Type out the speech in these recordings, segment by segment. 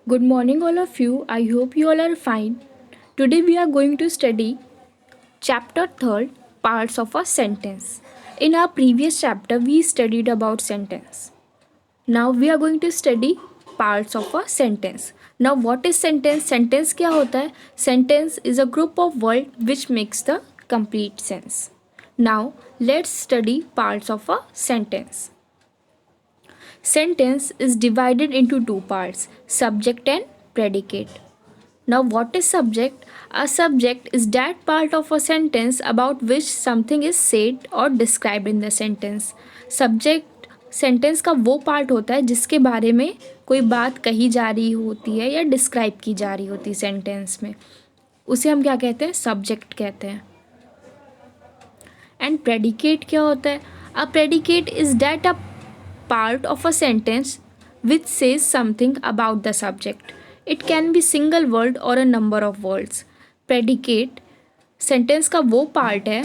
Good morning, all of you. I hope you all are fine. Today, we are going to study chapter 3rd, parts of a sentence. In our previous chapter, we studied about sentence. Now, we are going to study parts of a sentence. Now, what is sentence? Sentence क्या होता है? Sentence is a group of words which makes the complete sense. Now, let's study parts of a sentence. Sentence is divided into two parts, subject and predicate. Now, what is subject? A subject is that part of a sentence about which something is said or described in the sentence. Subject sentence का वो part होता है जिसके बारे में कोई बात कही जा रही होती है या डिस्क्राइब की जा रही होती है सेंटेंस में, उसे हम क्या कहते हैं? सब्जेक्ट कहते हैं. एंड प्रेडिकेट क्या होता है? A predicate is that a part of a sentence which says something about the subject. It can be single word or a number of words. Predicate sentence का वो पार्ट है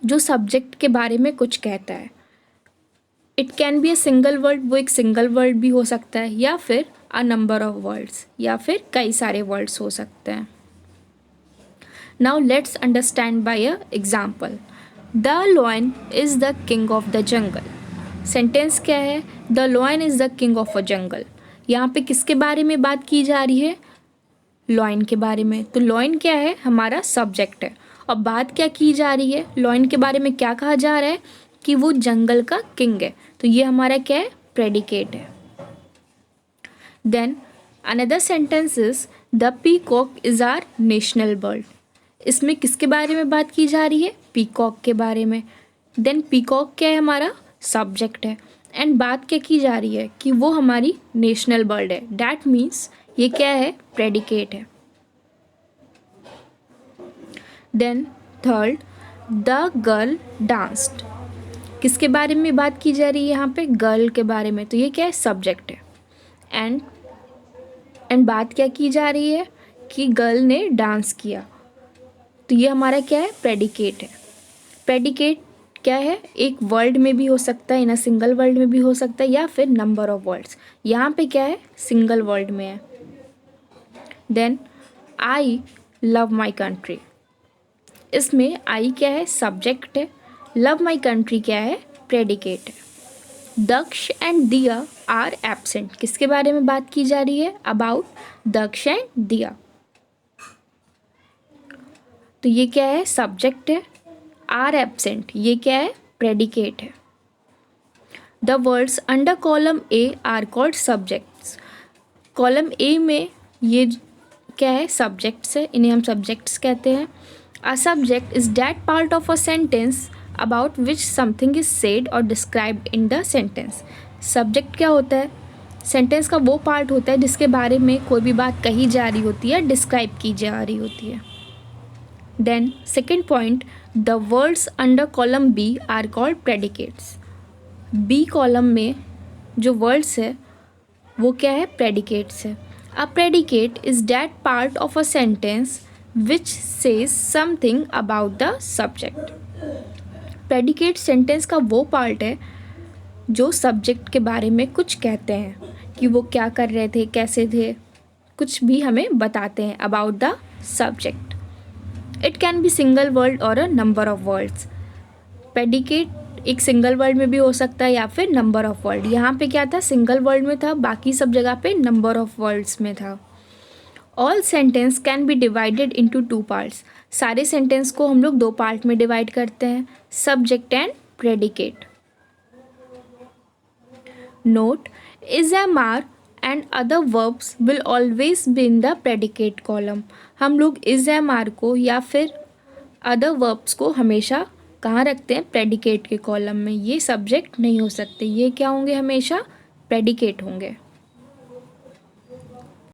जो subject के बारे में कुछ कहता है. It can be a single word, वो एक सिंगल वर्ड भी हो सकता है, या फिर अ नंबर ऑफ वर्ड्स, या फिर कई सारे वर्ड्स हो सकते हैं. Now let's understand by a example. The lion is the king of the jungle. Sentence क्या है? The lion is the king of a jungle. यहाँ पे किसके बारे में बात की जा रही है? लॉयन के बारे में. तो लॉयन क्या है? हमारा सब्जेक्ट है. और बात क्या की जा रही है? लॉयन के बारे में क्या कहा जा रहा है? कि वो जंगल का किंग है. तो ये हमारा क्या है? प्रेडिकेट है. Then another sentence is the peacock is our national bird. इसमें किसके बारे में बात की जा रही है? पीकॉक के बारे में. देन पीकॉक क्या है? हमारा सब्जेक्ट है. एंड बात क्या की जा रही है? कि वो हमारी नेशनल बर्ड है. डैट मीन्स ये क्या है? प्रेडिकेट है. Then third, the girl danced. किसके बारे में बात की जा रही है यहाँ पे? गर्ल के बारे में. तो ये क्या है? सब्जेक्ट है. एंड बात क्या की जा रही है? कि गर्ल ने डांस किया. तो ये हमारा क्या है? प्रेडिकेट है. प्रेडिकेट क्या है? एक वर्ड में भी हो सकता है, इन अ सिंगल वर्ड में भी हो सकता है, या फिर नंबर ऑफ वर्ड्स. यहाँ पे क्या है? सिंगल वर्ड में है. Then I love my country. इसमें आई क्या है? सब्जेक्ट है. लव माई कंट्री क्या है? प्रेडिकेट है. दक्ष एंड दिया आर एब्सेंट. किसके बारे में बात की जा रही है? अबाउट दक्ष एंड दिया. तो ये क्या है? सब्जेक्ट है. आर एब्सेंट ये क्या है? प्रेडिकेट है. The words under column A R called subjects. Column A में ये क्या है? सब्जेक्ट्स है. इन्हें हम सब्जेक्ट्स कहते हैं. A subject is that part of a sentence about which something is said और described in the sentence. Subject क्या होता है? सेंटेंस का वो पार्ट होता है जिसके बारे में कोई भी बात कही जा रही होती है, डिस्क्राइब की जा रही होती है. Then second point, the words under column B are called predicates. B column में जो वर्ड्स है वो क्या है? प्रेडिकेट्स है. A predicate is that part of a sentence which says something about the subject. Predicate sentence का वो part है जो सब्जेक्ट के बारे में कुछ कहते हैं, कि वो क्या कर रहे थे, कैसे थे, कुछ भी हमें बताते हैं about the subject. It can be single word और a number of words. Predicate एक सिंगल वर्ड में भी हो सकता है या फिर नंबर ऑफ वर्ड. यहाँ पे क्या था? सिंगल वर्ड में था, बाकी सब जगह पे नंबर ऑफ वर्ड्स में था. All sentence can be divided into two parts. सारे सेंटेंस को हम लोग दो पार्ट में डिवाइड करते हैं, subject and predicate. Note, is am are and other verbs will always be in the predicate column. हम लोग इज एम आर को या फिर अदर वर्ब्स को हमेशा कहाँ रखते हैं? प्रेडिकेट के कॉलम में. ये सब्जेक्ट नहीं हो सकते, ये क्या होंगे? हमेशा प्रेडिकेट होंगे.